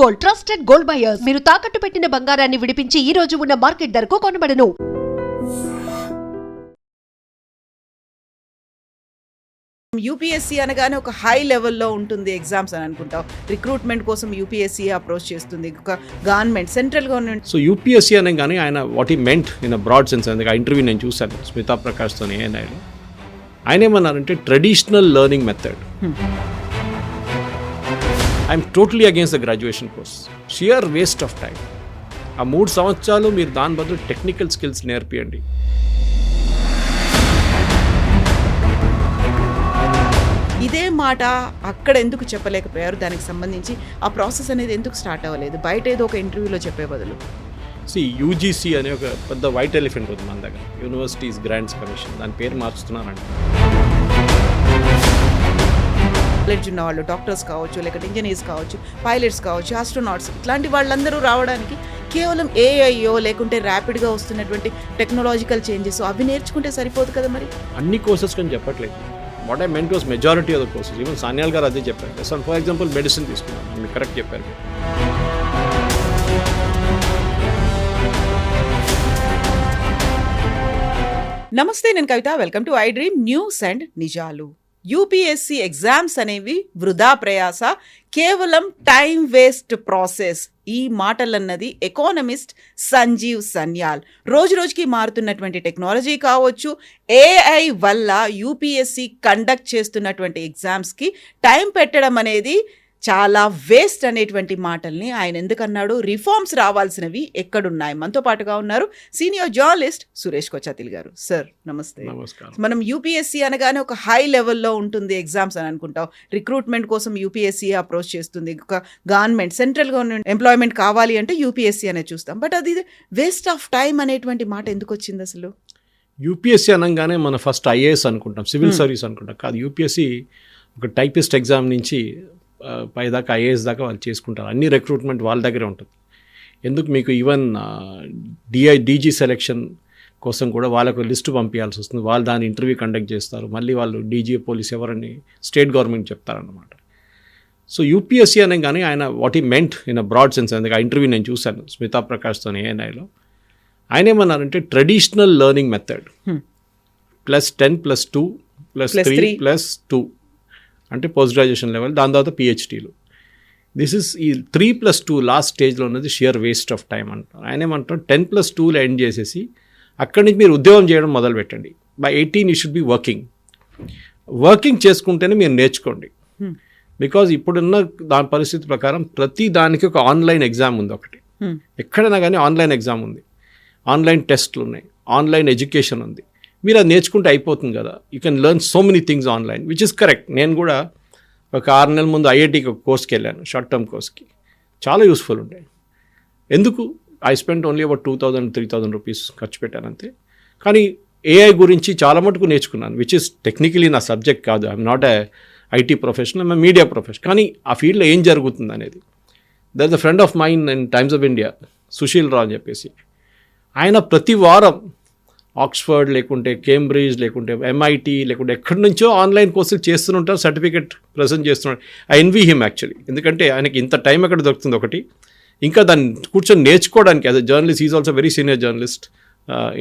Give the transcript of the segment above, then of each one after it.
Gold, trusted gold buyers. మీరు తాకట్టు పెట్టిన బంగారాన్ని విడిపించి ఈ రోజు ఉన్న మార్కెట్ ధరకు కొనబడను. యూపీఎస్సీ అనగానే ఒక హై లెవెల్లో ఉంటుంది ఎగ్జామ్స్ అని అనుకుంటాం. రిక్రూట్మెంట్ కోసం యూపీఎస్సీ అప్రోచ్ చేస్తుంది, ఒక government, central government. So UPSC అనే కానీ ఆయన what he meant in a broad sense. అందుకే ఆ ఇంటర్వ్యూ నేను చూశాను స్మితా ప్రకాష్తో. ఆయన ఏమన్నారంటే traditional learning method. I'm totally against the graduation course. Sheer waste of time. ఆ 3 సంవత్సరాలు మీరు దాని బదులు టెక్నికల్ స్కిల్స్ నేర్పియండి. ఇదే మాట అక్కడ ఎందుకు చెప్పలేకపోయారు? దానికి సంబంధించి ఆ ప్రాసెస్ అనేది ఎందుకు స్టార్ట్ అవ్వలేదు? బయట ఏదో ఒక ఇంటర్వ్యూలో చెప్పే బదులు. యూజీసీ అనే ఒక పెద్ద వైట్ ఎలిఫెంట్ ఉంది మన దగ్గర, యూనివర్సిటీస్ గ్రాంట్స్ కమిషన్. దాని పేరు మార్చుతున్నారండి. నాలెడ్జ్ ఉన్న వాళ్ళు, డాక్టర్స్ కావచ్చు, లేకపోతే ఇంజనీర్స్ కావచ్చు, పైలట్స్ కావచ్చు, ఆస్ట్రోనాట్స్, ఇట్లాంటి వాళ్ళందరూ రావడానికి కేవలం ఏఐయో లేకుంటే ర్యాపిడ్గా వస్తున్నటువంటి టెక్నాలజికల్ చేంజెస్ అవి నేర్చుకుంటే సరిపోదు కదా మరి? అన్ని కోర్సెస్ కానీ చెప్పట్లేదు. What I meant was majority of the courses. Even Sanyal గారు అదే చెప్పారు. సో ఫర్ ఎగ్జాంపుల్ మెడిసిన్ తీసుకున్నాను, మీరు కరెక్ట్ చెప్పారు. నమస్తే, నేను Kavitha. Welcome to I dream news and నిజాలు. యూపీఎస్సీ ఎగ్జామ్స్ అనేవి వృధా ప్రయాస, కేవలం టైం వేస్ట్ ప్రాసెస్. ఈ మాటలన్నది ఎకానమిస్ట్ సంజీవ్ సన్యాల్. రోజు రోజుకి మారుతున్నటువంటి టెక్నాలజీ కావచ్చు, ఏఐ వల్ల యూపీఎస్సీ కండక్ట్ చేస్తున్నటువంటి ఎగ్జామ్స్కి టైం పెట్టడం అనేది చాలా వేస్ట్ అనేటువంటి మాటల్ని ఆయన ఎందుకన్నాడు? రిఫార్మ్స్ రావాల్సినవి ఎక్కడున్నాయి? మనతో పాటుగా ఉన్నారు సీనియర్ జర్నలిస్ట్ సురేష్ కొచ్చాతిల్ గారు. సార్ నమస్తే. నమస్కారం. మనం యూపీఎస్సీ అనగానే ఒక హై లెవెల్లో ఉంటుంది ఎగ్జామ్స్ అని అనుకుంటాం. రిక్రూట్మెంట్ కోసం యూపీఎస్సీ అప్రోచ్ చేస్తుంది, ఒక గవర్నమెంట్, సెంట్రల్ గవర్నమెంట్ ఎంప్లాయ్మెంట్ కావాలి అంటే యూపీఎస్సీ అనే చూస్తాం. బట్ అది వేస్ట్ ఆఫ్ టైం అనేటువంటి మాట ఎందుకు వచ్చింది అసలు? యూపీఎస్సీ అనగానే మనం ఫస్ట్ ఐఏఎస్ అనుకుంటాం, సివిల్ సర్వీస్ అనుకుంటాం. కాదు, యూపీఎస్సీ ఒక టైపిస్ట్ ఎగ్జామ్ నుంచి పైదాకా ఐఏఎస్ దాకా వాళ్ళు చేసుకుంటారు. అన్ని రిక్రూట్మెంట్ వాళ్ళ దగ్గరే ఉంటుంది. ఎందుకు మీకు ఈవెన్ డీజీ సెలెక్షన్ కోసం కూడా వాళ్ళకు లిస్టు పంపించాల్సి వస్తుంది. వాళ్ళు దాని ఇంటర్వ్యూ కండక్ట్ చేస్తారు. మళ్ళీ వాళ్ళు డీజీ పోలీస్ ఎవరని స్టేట్ గవర్నమెంట్ చెప్తారన్నమాట. సో యూపీఎస్సీ అనే కానీ ఆయన what he meant in a broad sense. అందుకే ఆ ఇంటర్వ్యూ నేను చూశాను స్మితా ప్రకాష్తో ఏఎన్ఐలో. ఆయన ఏమన్నారంటే ట్రెడిషనల్ లెర్నింగ్ మెథడ్ +10 +2 +3 +2 అంటే పోస్ట్ గ్రాడ్యుయేషన్ లెవెల్, దాని తర్వాత పిహెచ్డీలు. దిస్ ఇస్ ఈ 3+2 లాస్ట్ స్టేజ్లో ఉన్నది షియర్ వేస్ట్ ఆఫ్ టైం అంటారు. ఆయన ఏమంటారు 10+2లో ఎండ్ చేసేసి అక్కడి నుంచి మీరు ఉద్యోగం చేయడం మొదలు పెట్టండి. By 18 you should be working చేసుకుంటేనే మీరు నేర్చుకోండి. బికాజ్ ఇప్పుడున్న దాని పరిస్థితి ప్రకారం ప్రతి దానికి ఒక ఆన్లైన్ ఎగ్జామ్ ఉంది. ఒకటి ఎక్కడైనా కానీ ఆన్లైన్ ఎగ్జామ్ ఉంది, ఆన్లైన్ టెస్ట్లు ఉన్నాయి, ఆన్లైన్ ఎడ్యుకేషన్ ఉంది. మీరు అది నేర్చుకుంటే అయిపోతుంది కదా. You can learn so many things online, which is correct. నేను కూడా ఒక 6 నెలల ముందు ఐఐటీకి ఒక కోర్స్కి వెళ్ళాను, షార్ట్ టర్మ్ కోర్స్కి. చాలా యూస్ఫుల్ ఉంటాయి. ఎందుకు? I spend only about 2,000-3,000 rupees ఖర్చు పెట్టాను అంతే. కానీ ఏఐ గురించి చాలా మటుకు నేర్చుకున్నాను, విచ్ ఇస్ టెక్నికలీ నా సబ్జెక్ట్ కాదు. I'm not a IT professional, I'm media professional. కానీ ఆ ఫీల్డ్లో ఏం జరుగుతుంది అనేది. There is a friend of mine in Times of India, Sushil Rao అని చెప్పేసి. ఆయన ప్రతి వారం ఆక్స్ఫర్డ్ లేకుంటే కేంబ్రిడ్జ్ లేకుంటే ఎంఐటీ లేకుంటే ఎక్కడి నుంచో ఆన్లైన్ కోర్సులు చేస్తుంటారు, సర్టిఫికేట్ ప్రజెంట్ చేస్తున్నాడు. I envy him actually. ఎందుకంటే ఆయనకి ఇంత టైం ఎక్కడ దొరుకుతుంది ఒకటి, ఇంకా దాన్ని కూర్చొని నేర్చుకోవడానికి. As a journalist, is also very senior journalist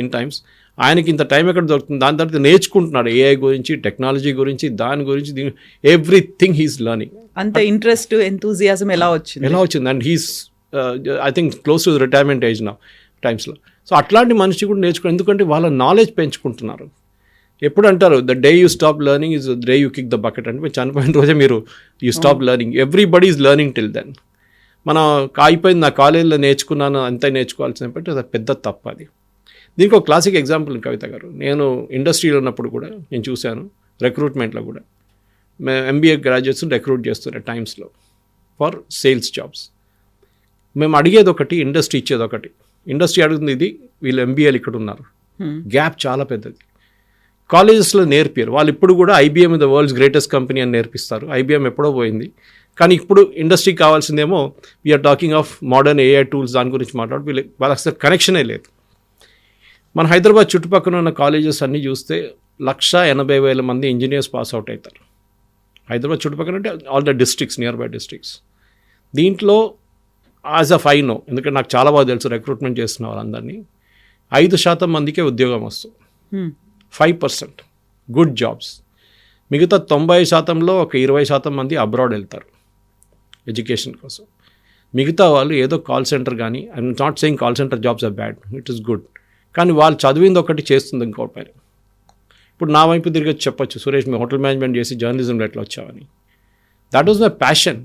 in times. ఆయనకి ఇంత టైం ఎక్కడ దొరుకుతుంది? దాని తర్వాత నేర్చుకుంటున్నాడు ఏఐ గురించి, టెక్నాలజీ గురించి, దాని గురించి, ఎవ్రీథింగ్ హీస్ లర్నింగ్. అంత ఇంట్రెస్ట్, ఎంతూజియాజం ఎలా వచ్చింది? And he's I think close to retirement age now టైమ్స్లో. సో అట్లాంటి మనిషి కూడా నేర్చుకో, ఎందుకంటే వాళ్ళ నాలెడ్జ్ పెంచుకుంటున్నారు. ఎప్పుడు అంటారు the day you stop learning is the day you kick the bucket. అంటే మీరు చనిపోయిన రోజే మీరు you stop learning. Everybody is learning till then. మనం అయిపోయింది, నా కాలేజీలో నేర్చుకున్నాను అంతే నేర్చుకోవాల్సిన బట్టి అది పెద్ద తప్పు. అది దీనికి ఒక క్లాసిక్ ఎగ్జాంపుల్ కవిత గారు. నేను ఇండస్ట్రీలో ఉన్నప్పుడు కూడా నేను చూశాను, రిక్రూట్మెంట్లో కూడా మేము ఎంబీఏ గ్రాడ్యుయేట్స్ని రిక్రూట్ చేస్తున్నాం టైమ్స్లో ఫర్ సేల్స్ జాబ్స్. మేము అడిగేది ఒకటి, ఇండస్ట్రీ ఇచ్చేది ఒకటి. ఇండస్ట్రీ అడుగుతుంది ఇది, వీళ్ళు ఎంబీఏలు ఇక్కడ ఉన్నారు. గ్యాప్ చాలా పెద్దది. కాలేజెస్లో నేర్పారు. వాళ్ళు ఇప్పుడు కూడా IBM the world's greatest company అని నేర్పిస్తారు. ఐబీఎం ఎప్పుడో పోయింది. కానీ ఇప్పుడు ఇండస్ట్రీకి కావాల్సిందేమో we're talking of modern AI tools, దాని గురించి మాట్లాడు. వాళ్ళకి అసలు కనెక్షనే లేదు. మన హైదరాబాద్ చుట్టుపక్కల ఉన్న కాలేజెస్ అన్నీ చూస్తే 180,000 మంది ఇంజనీర్స్ పాస్ అవుట్ అవుతారు. హైదరాబాద్ చుట్టుపక్కల అంటే all the districts, near by districts. దీంట్లో యాజ్ అ నో, ఎందుకంటే నాకు చాలా బాగా తెలుసు రిక్రూట్మెంట్ చేస్తున్న వాళ్ళందరినీ, 5% మందికే ఉద్యోగం వస్తుంది. 5% గుడ్ జాబ్స్. మిగతా 90%లో ఒక 20% మంది అబ్రాడ్ వెళ్తారు ఎడ్యుకేషన్ కోసం. మిగతా వాళ్ళు ఏదో కాల్ సెంటర్ కానీ, I'm not saying call center jobs are bad, it is good, కానీ వాళ్ళు చదివింది ఒకటి చేస్తుంది ఇంకోటి పైన. ఇప్పుడు నా వైపు తిరిగి చెప్పొచ్చు, సురేష్ మీ హోటల్ మేనేజ్మెంట్ చేసి జర్నలిజంలో ఎట్లా వచ్చావని. That was my passion.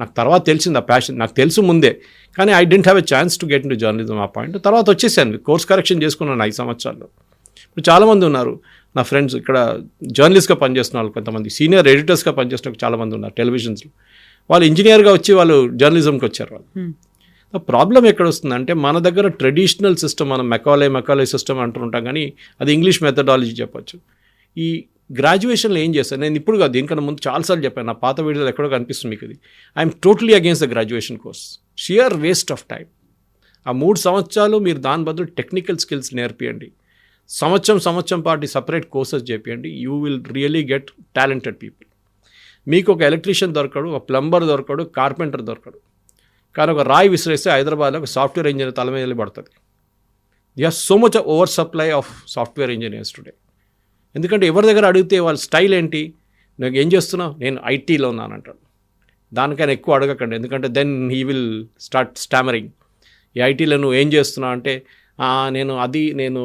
నాకు తర్వాత తెలిసింది ఆ ప్యాషన్, నాకు తెలుసు ముందే, కానీ I didn't have a chance to get into journalism ఆ పాయింట్. తర్వాత వచ్చేసాను, కోర్స్ కరెక్షన్ చేసుకున్నాను 5 సంవత్సరాల్లో. ఇప్పుడు చాలామంది ఉన్నారు నా ఫ్రెండ్స్ ఇక్కడ జర్నలిస్ట్గా పనిచేస్తున్న వాళ్ళు, కొంతమంది సీనియర్ ఎడిటర్స్గా పనిచేస్తున్న చాలామంది ఉన్నారు టెలివిజన్స్లో. వాళ్ళు ఇంజనీర్గా వచ్చి వాళ్ళు జర్నలిజంకి వచ్చారు. వాళ్ళు ప్రాబ్లం ఎక్కడ వస్తుందంటే, మన దగ్గర ట్రెడిషనల్ సిస్టమ్, మనం మెకాలే సిస్టమ్ అంటుంటాం, కానీ అది ఇంగ్లీష్ మెథడాలజీ చెప్పొచ్చు. ఈ గ్రాడ్యుయేషన్లో ఏం చేస్తాను నేను ఇప్పుడు కాదు, దీనికన్నా ముందు చాలాసార్లు చెప్పాను, నా పాత వీడియోలో ఎక్కడో కనిపిస్తుంది మీకు ఇది. I'm totally against the graduation course, sheer waste of time. ఆ 3 సంవత్సరాలు మీరు దాని బదులు టెక్నికల్ స్కిల్స్ నేర్పియండి, సంవత్సరం పాటు సపరేట్ కోర్సెస్ చేపియండి. You will really get talented people. మీకు ఒక ఎలక్ట్రీషియన్ దొరకడు, ఒక ప్లంబర్ దొరకడు, కార్పెంటర్ దొరకడు, కానీ ఒక రాయి విసిరేస్తే హైదరాబాద్లో ఒక సాఫ్ట్వేర్ ఇంజనీర్ తల మీద పడుతుంది. They are so much over supply of software engineers today. ఎందుకంటే ఎవరి దగ్గర అడిగితే వాళ్ళ స్టైల్ ఏంటి, నువ్వు ఏం చేస్తున్నావు, నేను ఐటీలో ఉన్నాను అంటాడు. దానికైనా ఎక్కువ అడగకండి, ఎందుకంటే then he will start stammering. ఈ ఐటీలో నువ్వు ఏం చేస్తున్నావు అంటే, నేను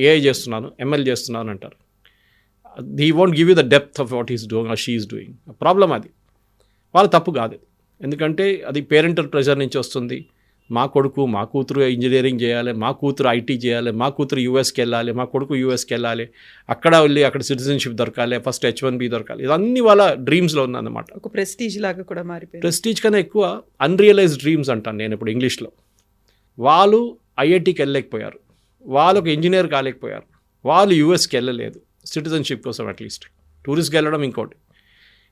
ఏఐ చేస్తున్నాను, ఎంఎల్ చేస్తున్నాను అంటారు. He won't give you the depth of what is doing or she is doing. Problem అది, వాళ్ళ తప్పు కాదు, ఎందుకంటే అది పేరెంటల్ ప్రెషర్ నుంచి వస్తుంది. మా కొడుకు మా కూతురు ఇంజనీరింగ్ చేయాలి, మా కూతురు ఐటీ చేయాలి, మా కూతురు యూఎస్కి వెళ్ళాలి, మా కొడుకు యూఎస్కి వెళ్ళాలి, అక్కడ వెళ్ళి అక్కడ సిటిజన్షిప్ దొరకాలి, ఫస్ట్ H1B దొరకాలి. ఇదన్నీ వాళ్ళ డ్రీమ్స్లో ఉందన్నమాట. ఒక ప్రెస్టీజ్ లాగా కూడా మారిపోయింది. ప్రెస్టీజ్ కన్నా ఎక్కువ అన్రియలైజ్డ్ డ్రీమ్స్ అంటాను నేను ఇప్పుడు ఇంగ్లీష్లో. వాళ్ళు ఐఐటీకి వెళ్ళలేకపోయారు, వాళ్ళు ఒక ఇంజనీర్ కాలేకపోయారు, వాళ్ళు యూఎస్కి వెళ్ళలేదు సిటిజన్షిప్ కోసం, అట్లీస్ట్ టూరిస్ట్కి వెళ్ళడం ఇంకోటి.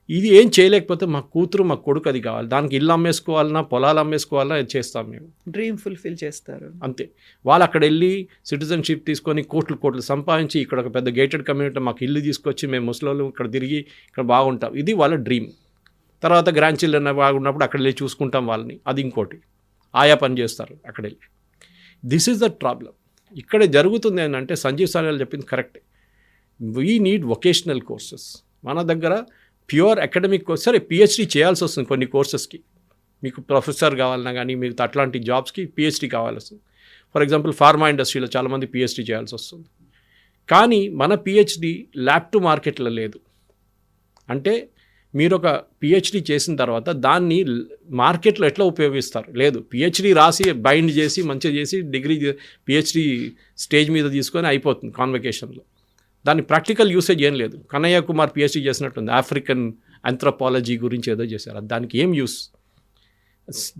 ఇది ఏం చేయలేకపోతే మా కూతురు మా కొడుకు అది కావాలి, దానికి ఇల్లు అమ్మేసుకోవాలన్నా పొలాలు అమ్మేసుకోవాలన్నా అది చేస్తాం మేము. డ్రీమ్ ఫుల్ఫిల్ చేస్తారు అంతే. వాళ్ళు అక్కడ వెళ్ళి సిటిజన్షిప్ తీసుకొని కోట్లు సంపాదించి ఇక్కడ ఒక పెద్ద గేటెడ్ కమ్యూనిటీ మాకు ఇల్లు తీసుకొచ్చి మేము ముసలోళ్ళు ఇక్కడ తిరిగి ఇక్కడ బాగుంటాం, ఇది వాళ్ళ డ్రీమ్. తర్వాత గ్రాండ్ చిల్డ్రన్ బాగున్నప్పుడు అక్కడ వెళ్ళి చూసుకుంటాం వాళ్ళని, అది ఇంకోటి. ఆయా పని చేస్తారు అక్కడ వెళ్ళి. This is the problem. ఇక్కడ జరుగుతుంది ఏంటంటే, సంజీవ్ సానియాల్ చెప్పింది కరెక్టే. We need vocational courses. మన దగ్గర ప్యూర్ అకాడమిక్ కోర్స్, సరే పిహెచ్డీ చేయాల్సి వస్తుంది కొన్ని కోర్సెస్కి, మీకు ప్రొఫెసర్ కావాలన్నా కానీ మీకు అట్లాంటి జాబ్స్కి పిహెచ్డీ కావాల్సి వస్తుంది. ఫర్ ఎగ్జాంపుల్ ఫార్మా ఇండస్ట్రీలో చాలామంది పిహెచ్డీ చేయాల్సి వస్తుంది. కానీ మన పిహెచ్డీ ల్యాబ్ టు మార్కెట్లో లేదు. అంటే మీరు ఒక పిహెచ్డీ చేసిన తర్వాత దాన్ని మార్కెట్లో ఎట్లా ఉపయోగిస్తారు, లేదు. పిహెచ్డీ రాసి బైండ్ చేసి మంచిగా చేసి డిగ్రీ పిహెచ్డీ స్టేజ్ మీద తీసుకొని అయిపోతుంది కాన్వకేషన్లో. దాని ప్రాక్టికల్ యూసేజ్ ఏం లేదు. కన్నయ్య కుమార్ పిహెచ్డీ చేసినట్టుంది, ఆఫ్రికన్ ఆంథ్రోపాలజీ గురించి ఏదో చేశారు, దానికి ఏం యూస్.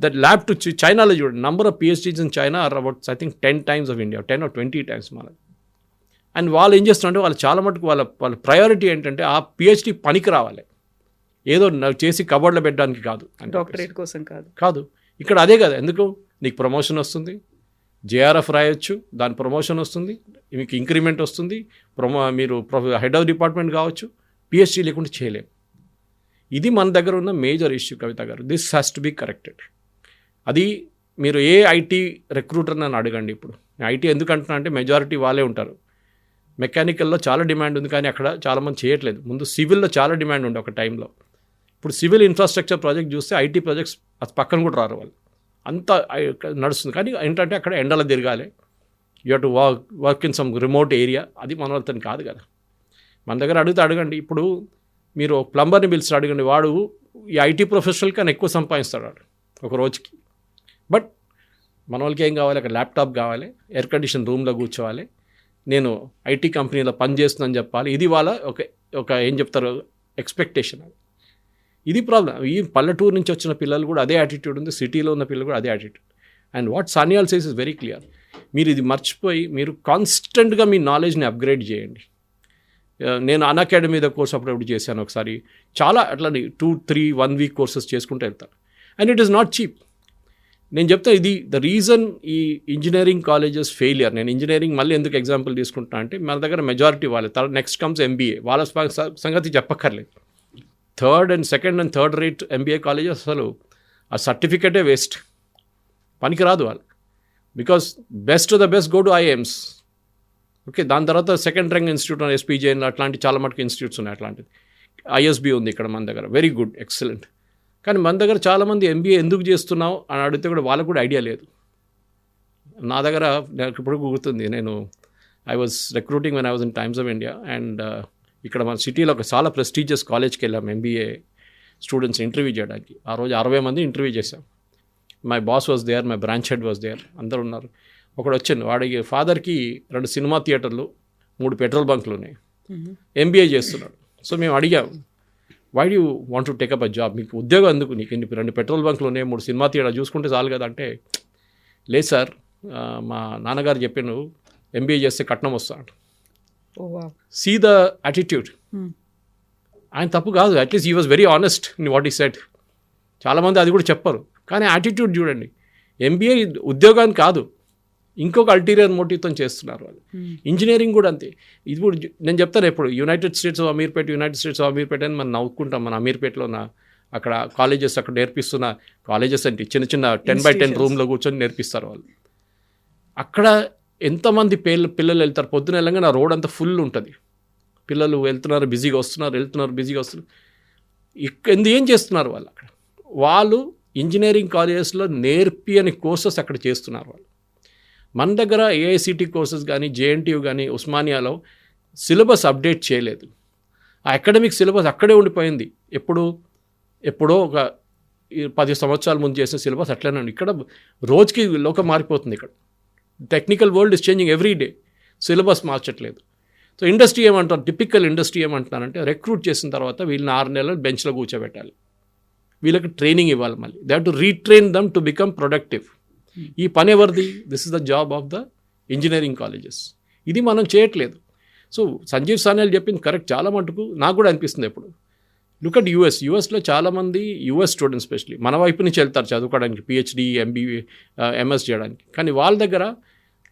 దట్ ల్యాబ్ టు చైనాలో చూడండి, number of PhDs in China are about I think 10 times of India, 10 or 20 times మనది. అండ్ వాళ్ళు ఏం చేస్తున్నారంటే, వాళ్ళు చాలా మటుకు వాళ్ళ ప్రయారిటీ ఏంటంటే ఆ పిహెచ్డీ పనికి రావాలి, ఏదో చేసి కబోర్డ్లో పెట్టడానికి కాదు, డాక్టరేట్ కోసం కాదు. ఇక్కడ అదే కదా, ఎందుకు నీకు ప్రమోషన్ వస్తుంది, జేఆర్ఎఫ్ రాయొచ్చు, దాని ప్రమోషన్ వస్తుంది, మీకు ఇంక్రిమెంట్ వస్తుంది, మీరు హెడ్ ఆఫ్ డిపార్ట్మెంట్ కావచ్చు. పిహెచ్డీ లేకుండా చేయలేము. ఇది మన దగ్గర ఉన్న మేజర్ ఇష్యూ కవిత గారు. This has to be corrected. అది మీరు ఏ ఐటీ రిక్రూటర్ని అని అడగండి. ఇప్పుడు ఐటీ ఎందుకంటున్నా అంటే మెజారిటీ వాళ్ళే ఉంటారు. మెకానికల్లో చాలా డిమాండ్ ఉంది, కానీ అక్కడ చాలామంది చేయట్లేదు. ముందు సివిల్లో చాలా డిమాండ్ ఉండే ఒక టైంలో. ఇప్పుడు సివిల్ ఇన్ఫ్రాస్ట్రక్చర్ ప్రాజెక్ట్ చూస్తే ఐటీ ప్రాజెక్ట్స్ అది పక్కన కూడా రారు వాళ్ళు, అంతా నడుస్తుంది. కానీ ఏంటంటే అక్కడ ఎండలో తిరగాలి, you have to work in some remote area, అది మన వాళ్ళతో కాదు కదా. మన దగ్గర అడగండి. ఇప్పుడు మీరు ప్లంబర్ని పిలిచి అడగండి, వాడు ఈ ఐటీ ప్రొఫెషనల్ కన్నా ఎక్కువ సంపాదిస్తాడు వాడు ఒక రోజుకి. బట్ మన వాళ్ళకి ఏం కావాలి, అక్కడ ల్యాప్టాప్ కావాలి, ఎయిర్ కండిషన్ రూమ్లో కూర్చోవాలి, నేను ఐటీ కంపెనీలో పనిచేస్తున్నాను చెప్పాలి. ఇది వాళ్ళ ఒక ఏం చెప్తారు ఎక్స్పెక్టేషన్. ఇది ప్రాబ్లం. ఈ పల్లెటూరు నుంచి వచ్చిన పిల్లలు కూడా అదే యాటిట్యూడ్ ఉంది, సిటీలో ఉన్న పిల్లలు కూడా అదే attitude. And what Sanyal says is very clear. మీరు ఇది మర్చిపోయి మీరు కాన్స్టెంట్గా మీ నాలెడ్జ్ని అప్గ్రేడ్ చేయండి. నేను అన్అకాడమీ మీద కోర్స్ అప్పుడప్పుడు చేశాను ఒకసారి, చాలా అట్లా 2-3 1 week కోర్సెస్ చేసుకుంటూ వెళ్తాను. And it is not cheap. నేను చెప్తాను, ఇది ద రీజన్ ఈ ఇంజనీరింగ్ కాలేజెస్ ఫెయిలియర్. నేను ఇంజనీరింగ్ మళ్ళీ ఎందుకు ఎగ్జాంపుల్ తీసుకుంటున్నా అంటే, మన దగ్గర మెజారిటీ వాళ్ళే, నెక్స్ట్ కమ్స్ ఎంబీఏ, వాళ్ళ సంగతి చెప్పక్కర్లేదు. 3rd and 2nd and 3rd rate MBA colleges అసలు ఆ సర్టిఫికేటే వేస్ట్. పనికిరాదు వాళ్ళు. Because best the best go to IIMs. Okay, దాని తర్వాత సెకండ్ ర్యాంక్ ఇన్స్టిట్యూట్ ఎస్పీజేఎన్ అట్లాంటి చాలా మటుకు ఇన్స్టిట్యూట్స్ ఉన్నాయి. అట్లాంటిది ఐఎస్బి ఉంది ఇక్కడ మన దగ్గర, వెరీ గుడ్, ఎక్సలెంట్. కానీ మన దగ్గర చాలామంది ఎంబీఏ ఎందుకు చేస్తున్నావు అని అడిగితే కూడా వాళ్ళకు కూడా ఐడియా లేదు. నా దగ్గర నాకు ఇప్పుడు గుర్తుంది, నేను I was recruiting when I was in Times of India and ఇక్కడ మన సిటీలో ఒక చాలా ప్రెస్టీజియస్ కాలేజ్కి వెళ్ళాం ఎంబీఏ స్టూడెంట్స్ ఇంటర్వ్యూ చేయడానికి. ఆ రోజు 60 మంది ఇంటర్వ్యూ చేశాం. My boss was there, my branch head was there, అందరు ఉన్నారు. ఒకడు వచ్చాను, వాడికి ఫాదర్కి 2 సినిమా థియేటర్లు, 3 పెట్రోల్ బంకులు ఉన్నాయి, ఎంబీఏ చేస్తున్నాడు. సో మేము అడిగాం, why do want to take up a job, మీకు ఉద్యోగం ఎందుకు, నీకు 2 పెట్రోల్ బంకులు ఉన్నాయి, 3 సినిమా థియేటర్ చూసుకుంటే చాలు కదా అంటే, లేదు సార్ మా నాన్నగారు చెప్పాను ఎంబీఏ చేస్తే కట్నం వస్తాడు. See the attitude. ఆయన తప్పు కాదు, at least he was very honest in what he said. చాలామంది అది కూడా చెప్పరు, కానీ యాటిట్యూడ్ చూడండి. ఎంబీఏ ఉద్యోగాన్ని కాదు, ఇంకొక అల్టీరియర్ మోటివ్తో చేస్తున్నారు వాళ్ళు. ఇంజనీరింగ్ కూడా అంతే. ఇది కూడా నేను చెప్తాను ఎప్పుడు, యునైటెడ్ స్టేట్స్ ఆఫ్ అమీర్పేట అని మనం నవ్వుకుంటాం. మన అమీర్పేటలో అక్కడ కాలేజెస్ అక్కడ నేర్పిస్తున్న కాలేజెస్ అంటే చిన్న 10x10 రూమ్లో కూర్చొని నేర్పిస్తారు వాళ్ళు. అక్కడ ఎంతమంది పిల్లలు వెళ్తారు, పొద్దున వెళ్ళంగా నా రోడ్ అంతా ఫుల్ ఉంటుంది, పిల్లలు వెళ్తున్నారు బిజీగా వస్తున్నారు బిజీగా వస్తున్నారు. ఏం చేస్తున్నారు వాళ్ళు అక్కడ? వాళ్ళు ఇంజనీరింగ్ కాలేజెస్లో అని కోర్సెస్ అక్కడ చేస్తున్నారు వాళ్ళు. మన దగ్గర ఏఐసిటి కోర్సెస్ కానీ జేఎన్టీయూ కానీ ఉస్మానియాలో సిలబస్ అప్డేట్ చేయలేదు. ఆ అకాడమిక్ సిలబస్ అక్కడే ఉండిపోయింది. ఎప్పుడో ఒక 10 సంవత్సరాల ముందు చేసిన సిలబస్ అట్లనే ఉంది. ఇక్కడ రోజుకి లోకం మారిపోతుంది. ఇక్కడ technical world is changing every day, syllabus మార్చట్లేదు. సో ఇండస్ట్రీ ఏమంటారు, టిపికల్ ఇండస్ట్రీ ఏమంటున్నారంటే, రిక్రూట్ చేసిన తర్వాత వీళ్ళని 6 నెలలు బెంచ్లో కూర్చోబెట్టాలి, వీళ్ళకి ట్రైనింగ్ ఇవ్వాలి, మళ్ళీ they have to retrain them to become productive. ఈ పని ఎవరిది? This is the job of the engineering colleges. ఇది మనం చేయట్లేదు. సో సంజీవ్ సాన్యాల్ చెప్పింది కరెక్ట్ చాలా మటుకు, నాకు కూడా అనిపిస్తుంది ఎప్పుడు. లుక్ అట్ యూఎస్లో చాలామంది యూఎస్ స్టూడెంట్స్ స్పెషల్లీ మన వైపు నుంచి వెళ్తారు చదువుకోవడానికి, పిహెచ్డి ఎంబీఏ ఎంఎస్ చేయడానికి. కానీ వాళ్ళ దగ్గర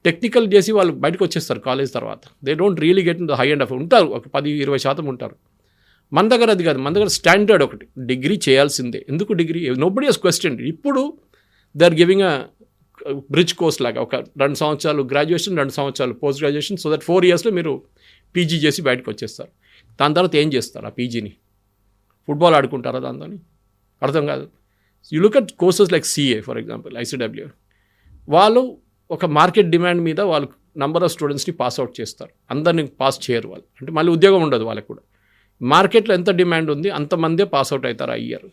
టెక్నికల్ చేసి వాళ్ళు బయటకు వచ్చేస్తారు కాలేజ్ తర్వాత. They don't really get in the high and of. ఉంటారు ఒక 10-20% ఉంటారు. మన దగ్గర అది కాదు. మన దగ్గర స్టాండర్డ్ ఒకటి, డిగ్రీ చేయాల్సిందే. ఎందుకు డిగ్రీ? Nobody has question. ఇప్పుడు they are giving a bridge course లాగా, ఒక 2 సంవత్సరాలు గ్రాడ్యుయేషన్, 2 సంవత్సరాలు పోస్ట్ గ్రాడ్యుయేషన్, సో దట్ 4 ఇయర్స్లో మీరు పీజీ చేసి బయటకు వచ్చేస్తారు. దాని తర్వాత ఏం చేస్తారు ఆ పీజీని? ఫుట్బాల్ ఆడుకుంటారా దాంతో? అర్థం కాదు. You look at courses like CA for example, ICW. వాళ్ళు ఒక మార్కెట్ డిమాండ్ మీద వాళ్ళు నంబర్ ఆఫ్ స్టూడెంట్స్ని పాస్అవుట్ చేస్తారు, అందరిని పాస్ చేయరు వాళ్ళు. అంటే మళ్ళీ ఉద్యోగం ఉండదు వాళ్ళకు కూడా. మార్కెట్లో ఎంత డిమాండ్ ఉంది అంతమందే పాస్అవుట్ అవుతారు ఆ ఇయర్.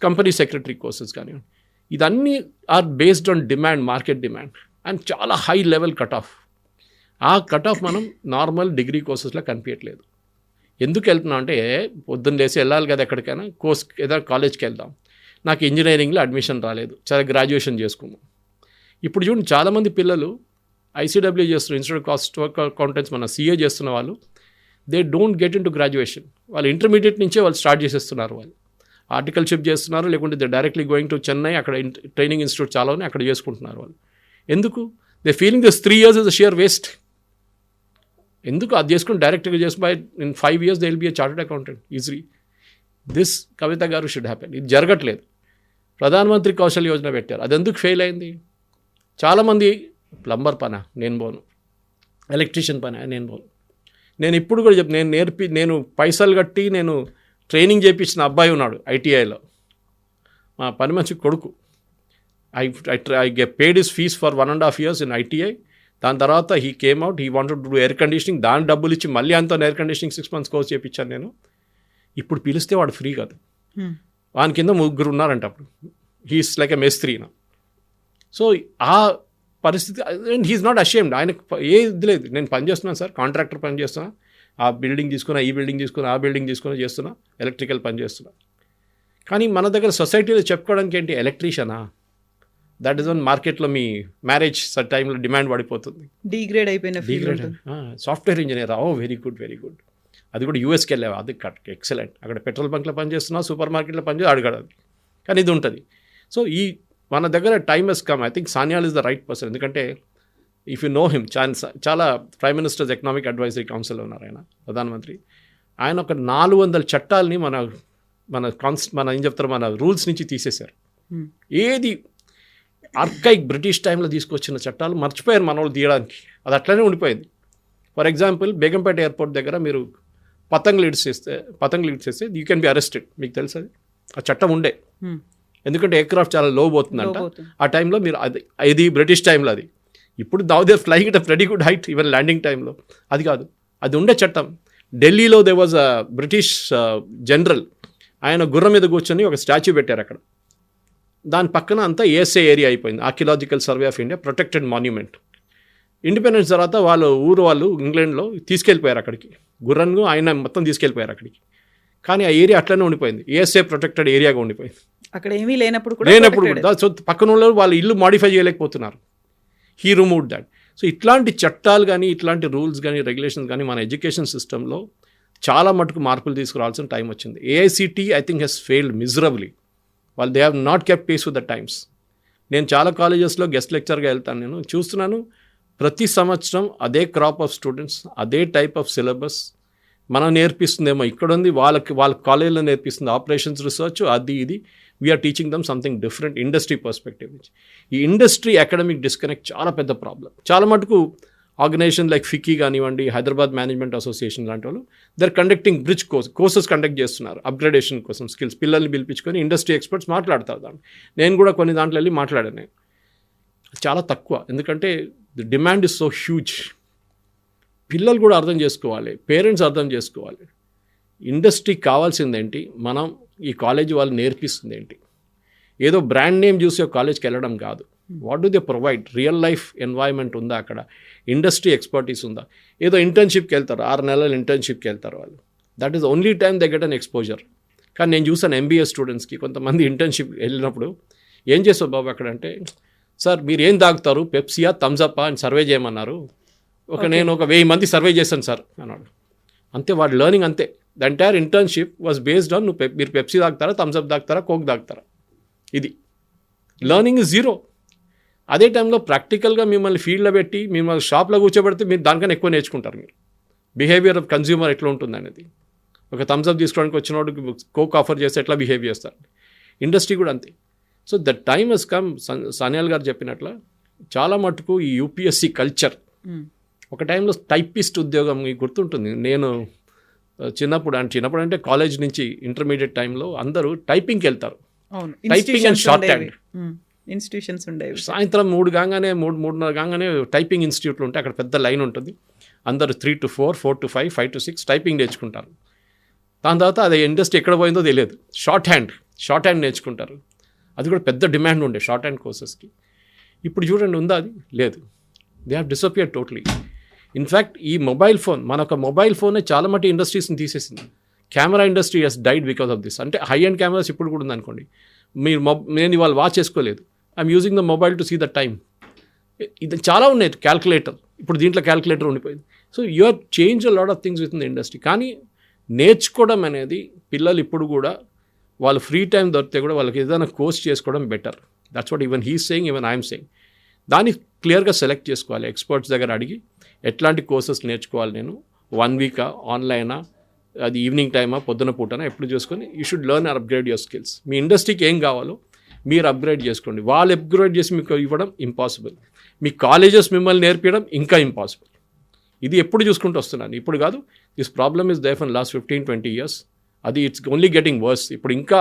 కంపెనీ సెక్రటరీ కోర్సెస్ కానివ్వండి, ఇదన్నీ are based on demand, market demand, and చాలా హై లెవెల్ కట్ ఆఫ్. ఆ కట్ ఆఫ్ మనం నార్మల్ డిగ్రీ కోర్సెస్లో కనిపించట్లేదు. ఎందుకు వెళ్తున్నాం అంటే, పొద్దున్న లేసి వెళ్ళాలి కదా ఎక్కడికైనా, ఏదైనా కాలేజ్కి వెళ్దాం, నాకు ఇంజనీరింగ్లో అడ్మిషన్ రాలేదు, చాలా గ్రాడ్యుయేషన్ చేసుకున్నాం. ఇప్పుడు చూడండి చాలామంది పిల్లలు ఐసీడబ్ల్యూ చేస్తున్నారు, ఇన్స్టిట్యూట్ కాస్ట్ అకౌంటెంట్స్, మన సీఏ చేస్తున్న వాళ్ళు, they don't get into graduation. వాళ్ళు ఇంటర్మీడియట్ నుంచే వాళ్ళు స్టార్ట్ చేసేస్తున్నారు. వాళ్ళు ఆర్టికల్షిప్ చేస్తున్నారు, లేకుంటే they directly going to Chennai, అక్కడ ట్రైనింగ్ ఇన్స్టిట్యూట్ చాలా ఉన్నాయి, అక్కడ చేసుకుంటున్నారు వాళ్ళు. ఎందుకు? They feeling this 3 years is a sheer waste. ఎందుకు? అది చేసుకుని డైరెక్ట్గా చేసి by in 5 years they will be a chartered accountant easily. This Kavitha గారు షుడ్ హ్యాపెన్. ఇది జరగట్లేదు. ప్రధానమంత్రి కౌశల్ యోజన పెట్టారు, అది ఎందుకు ఫెయిల్ అయింది? చాలామంది ప్లంబర్ పనా నేను పోను, ఎలక్ట్రీషియన్ పనా నేను పోను. నేను ఇప్పుడు కూడా నేను పైసలు కట్టి నేను ట్రైనింగ్ చేయించిన అబ్బాయి ఉన్నాడు ఐటీఐలో, మా పని మంచి కొడుకు. I paid his fees for 1.5 years in ITI. దాని తర్వాత he came out, he wanted to do air conditioning. దాని డబ్బులు ఇచ్చి మళ్ళీ అంతా ఎయిర్ కండిషనింగ్ 6 months కోర్స్ చేయించాను నేను. ఇప్పుడు పిలిస్తే వాడు ఫ్రీ కాదు, వాని కింద 3 ఉన్నారంట. అప్పుడు హీస్ లైక్ ఎ మేస్త్రీ నా. సో ఆ పరిస్థితి, అండ్ హీఈస్ నాట్ అషేమ్డ్. ఆయనకు ఏది లేదు, నేను పని చేస్తున్నాను సార్, కాంట్రాక్టర్ పని చేస్తున్నా, ఆ బిల్డింగ్ తీసుకున్నా, ఈ బిల్డింగ్ తీసుకున్నా, ఆ బిల్డింగ్ తీసుకున్నా చేస్తున్నా, ఎలక్ట్రికల్ పని చేస్తున్నా. కానీ మన దగ్గర సొసైటీలో చెప్పుకోవడానికి ఏంటి, ఎలక్ట్రీషియనా? దట్ ఈస్ వన్ మార్కెట్లో మీ మ్యారేజ్ టైంలో డిమాండ్ పడిపోతుంది. డిగ్రేడ్ అయిపోయిన software engineer, very good very good. అది కూడా యూఎస్కి వెళ్ళావు, అది ఎక్సలెంట్. అక్కడ పెట్రోల్ బంక్లో పనిచేస్తున్నావు, సూపర్ మార్కెట్లో పనిచేసి అడగడదు. కానీ ఇది ఉంటుంది. సో మన దగ్గర time has come. I think Sanyal is the right person. ఎందుకంటే ఇఫ్ యూ నో హిమ్, చాలా ప్రైమ్ మినిస్టర్స్ ఎకనామిక్ అడ్వైజరీ కౌన్సిల్లో ఉన్నారు ఆయన, ప్రధానమంత్రి. ఆయన ఒక 400 చట్టాలని మన ఏం చెప్తారు, మన రూల్స్ నుంచి తీసేశారు. ఏది ఆర్కైక్ బ్రిటిష్ టైంలో తీసుకొచ్చిన చట్టాలు మర్చిపోయారు మన వాళ్ళు తీయడానికి. అది అట్లనే ఉండిపోయింది. ఫర్ ఎగ్జాంపుల్ బేగంపేట ఎయిర్పోర్ట్ దగ్గర మీరు పతంగులు ఇడ్చేస్తే యూ కెన్ బి అరెస్టెడ్. మీకు తెలుసు అది, ఆ చట్టం ఉండే. ఎందుకంటే ఎయిర్క్రాఫ్ట్ చాలా లో పోతుందంట ఆ టైంలో. మీరు అది బ్రిటిష్ టైంలో అది. ఇప్పుడు now they flying it a very good height even landing టైంలో. అది కాదు, అది ఉండే చట్టం. ఢిల్లీలో they was a British general, ఆయన గుర్రం మీద కూర్చొని ఒక స్టాచ్యూ పెట్టారు అక్కడ. దాని పక్కన అంతా ఏఎస్ఏ ఏరియా అయిపోయింది, archaeological survey of India protected monument. Independence తర్వాత వాళ్ళు ఇంగ్లాండ్లో తీసుకెళ్ళిపోయారు అక్కడికి, గుర్రన్ను ఆయన మొత్తం తీసుకెళ్ళిపోయారు అక్కడికి. కానీ ఆ ఏరియా అట్లనే ఉండిపోయింది, ఏఎస్ఏ ప్రొటెక్టెడ్ ఏరియాగా ఉండిపోయింది. అక్కడ ఏమీ లేనప్పుడు కూడా సో పక్కన వాళ్ళు ఇల్లు మాడిఫై చేయలేకపోతున్నారు. He remove that. సో ఇట్లాంటి చట్టాలు కానీ, ఇట్లాంటి రూల్స్ కానీ, రెగ్యులేషన్స్ కానీ మన ఎడ్యుకేషన్ సిస్టంలో చాలా మటుకు మార్పులు తీసుకురావాల్సిన టైం వచ్చింది. AICTE I think he's failed miserably. వాళ్ళు they have not kept pace with the times. నేను చాలా కాలేజెస్లో గెస్ట్ లెక్చర్గా వెళ్తాను, నేను చూస్తున్నాను ప్రతి సంవత్సరం అదే క్రాప్ ఆఫ్ స్టూడెంట్స్, అదే టైప్ ఆఫ్ సిలబస్ మనం నేర్పిస్తుందేమో ఇక్కడ ఉంది, వాళ్ళ కాలేజీలో నేర్పిస్తుంది ఆపరేషన్స్ రీసెర్చ్ అది ఇది. We are teaching them something different industry perspective నుంచి. ఈ ఇండస్ట్రీ అకాడమిక్ డిస్కనెక్ట్ చాలా పెద్ద ప్రాబ్లం. చాలా మటుకు ఆర్గనైజేషన్ లైక్ ఫికీ కానివ్వండి, హైదరాబాద్ మేనేజ్మెంట్ అసోసియేషన్ లాంటి వాళ్ళు they're conducting bridge courses conduct చేస్తున్నారు అప్గ్రేడేషన్ కోసం స్కిల్స్. పిల్లల్ని పిలిపించుకొని ఇండస్ట్రీ ఎక్స్పర్ట్స్ మాట్లాడతారు దాన్ని. నేను కూడా కొన్ని దాంట్లో వెళ్ళి మాట్లాడాను. చాలా తక్కువ, ఎందుకంటే the demand is so huge. పిల్లలు కూడా అర్థం చేసుకోవాలి, పేరెంట్స్ అర్థం చేసుకోవాలి. ఇండస్ట్రీకి కావాల్సిందేంటి, మనం ఈ కాలేజీ వాళ్ళు నేర్పిస్తుంది ఏంటి. ఏదో బ్రాండ్ నేమ్ చూసి ఒక కాలేజ్కి వెళ్ళడం కాదు. What do they provide? Real life environment ఉందా అక్కడ? ఇండస్ట్రీ ఎక్స్పర్టీస్ ఉందా? ఏదో ఇంటర్న్షిప్కి వెళ్తారు, 6 నెలలు ఇంటర్న్షిప్కి వెళ్తారు వాళ్ళు. That is only time they get an exposure. కానీ నేను చూసాను ఎంబీఏ స్టూడెంట్స్కి కొంతమంది ఇంటర్న్షిప్ వెళ్ళినప్పుడు ఏం చేస్తావు బాబు అక్కడ అంటే, సార్ మీరు ఏం తాగుతారు, పెప్సియా థమ్స్అప్పా అని సర్వే చేయమన్నారు. నేను ఒక 1000 మంది సర్వే చేశాను సార్ అన్నాడు. అంతే, వాడు లెర్నింగ్ అంతే. The entire internship was based on మీరు పెప్సీ తాగుతారా, థమ్స్అప్ తాగుతారా, కోక్ తాగుతారా. ఇది లెర్నింగ్ ఇస్ జీరో. అదే టైంలో ప్రాక్టికల్గా మిమ్మల్ని ఫీల్డ్లో పెట్టి మిమ్మల్ని షాప్లో కూర్చోబెడితే మీరు దానికన్నా ఎక్కువ నేర్చుకుంటారు. మీరు బిహేవియర్ ఆఫ్ కన్జ్యూమర్ ఎట్లా ఉంటుంది అనేది. ఒక థమ్స్అప్ తీసుకోవడానికి వచ్చినోడికి కోక్ ఆఫర్ చేస్తే ఎట్లా బిహేవ్ చేస్తారు. ఇండస్ట్రీ కూడా అంతే. So the time has come. Sanyal గారు చెప్పినట్ల చాలా మటుకు ఈ యూపీఎస్సీ కల్చర్. ఒక టైంలో టైపిస్ట్ ఉద్యోగం మీకు గుర్తుంటుంది. నేను చిన్నప్పుడు అంటే కాలేజ్ నుంచి ఇంటర్మీడియట్ టైంలో అందరూ టైపింగ్కి వెళ్తారు. Typing and short hand institutions ఉండేవి. సాయంత్రం 3:30 కాగానే టైపింగ్ ఇన్స్టిట్యూట్లు ఉంటే అక్కడ పెద్ద లైన్ ఉంటుంది. అందరూ 3 to 4, 4 to 5, 5 to 6 టైపింగ్ నేర్చుకుంటారు. దాని తర్వాత అది ఇండస్ట్రీ ఎక్కడ పోయిందో తెలియదు. షార్ట్ హ్యాండ్ నేర్చుకుంటారు. అది కూడా పెద్ద డిమాండ్ ఉండే షార్ట్ హ్యాండ్ కోర్సెస్కి. ఇప్పుడు చూడండి, ఉందా? అది లేదు. They have disappeared totally. In fact ఈ మనొక మొబైల్ ఫోనే చాలా మట్టి ఇండస్ట్రీస్ని తీసేసింది. Camera industry has died because of this. అంటే హై అండ్ కెమెరాస్ ఇప్పుడు కూడా ఉందనుకోండి, నేను ఇవాళ వాచ్ చేసుకోలేదు, I'm using the mobile to see the time. ఇది చాలా ఉన్నాయి. క్యాల్కులేటర్, ఇప్పుడు దీంట్లో క్యాల్కులేటర్ ఉండిపోయింది. So you are change a lot of things within the industry. కానీ నేర్చుకోవడం అనేది పిల్లలు ఇప్పుడు కూడా వాళ్ళు ఫ్రీ టైం దొరికితే కూడా వాళ్ళకి ఏదైనా కోర్స్ చేసుకోవడం better. That's what even he's saying, even I'm saying. దాన్ని క్లియర్గా సెలెక్ట్ చేసుకోవాలి. ఎక్స్పర్ట్స్ దగ్గర అడిగి ఎట్లాంటి కోర్సెస్ నేర్చుకోవాలి, నేను 1 వీకా, ఆన్లైనా, అది ఈవినింగ్ టైమా, పొద్దున పూటనా, ఎప్పుడు చేసుకొని you should learn and upgrade your skills. మీ ఇండస్ట్రీకి ఏం కావాలో మీరు అప్గ్రేడ్ చేసుకోండి. వాళ్ళు అప్గ్రేడ్ చేసి మీకు ఇవ్వడం ఇంపాసిబుల్. మీ కాలేజెస్ మిమ్మల్ని నేర్పించడం ఇంకా ఇంపాసిబుల్. ఇది ఎప్పుడు చూసుకుంటూ వస్తున్నాను, ఇప్పుడు కాదు. This problem is there for last 15-20 years. అది ఇట్స్ ఓన్లీ గెటింగ్ వర్స్. ఇప్పుడు ఇంకా